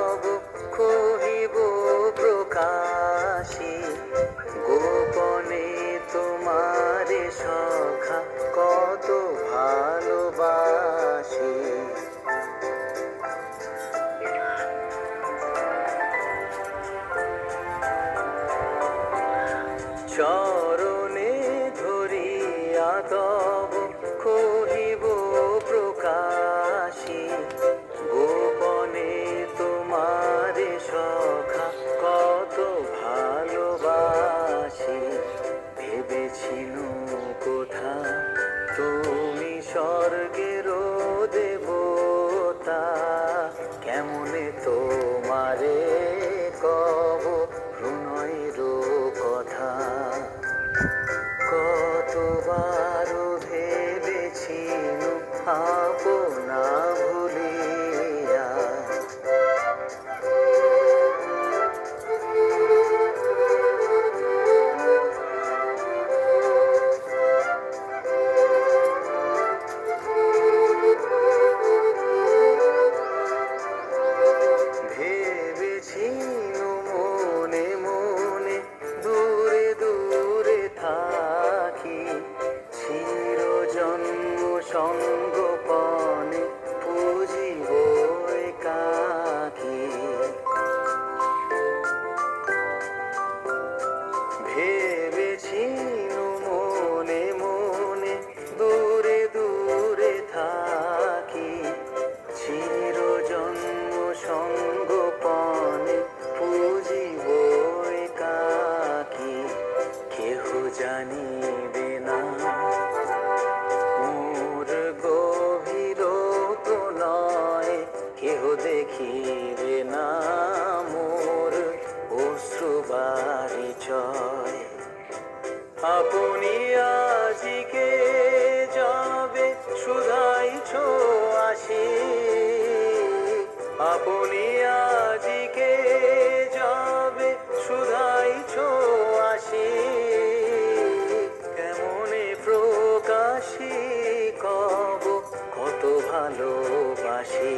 তব কহিব প্রকাশে, গোপনে তোমারে সখা কত ভালোবাসি। চরণে ধরিয়া তব কহিব প্রকাশে, গোপনে তোমারে সখা কত ভালোবাসি। ভেবেছিল কোথা তুমি স্বর্গের দেবতা, কেমনে তোমারে কব প্রণয়ের কথা। কতবার ভেবেছিল আপনা ভুলিয়া, ভেবেছিল মনে মনে দূরে দূরে থাকি, চিরজন্ম সঙ্গোপনে পুজিব একাকী। ভেবেছিল মনে মনে দূরে দূরে থাকি, চিরজন্ম সঙ্গোপনে পুজিব একাকী। কেহ জানিবে না মোর গভীর প্রণয়, কেহ দেখিবে না মোর অশ্রুবারি চয়। আপনি আজিকে যাবে শুধাইছ আসি, আপনি আজিকে যাবে শুধাইছ আসি। কেমনে প্রকাশী কব কত ভালোবাসি।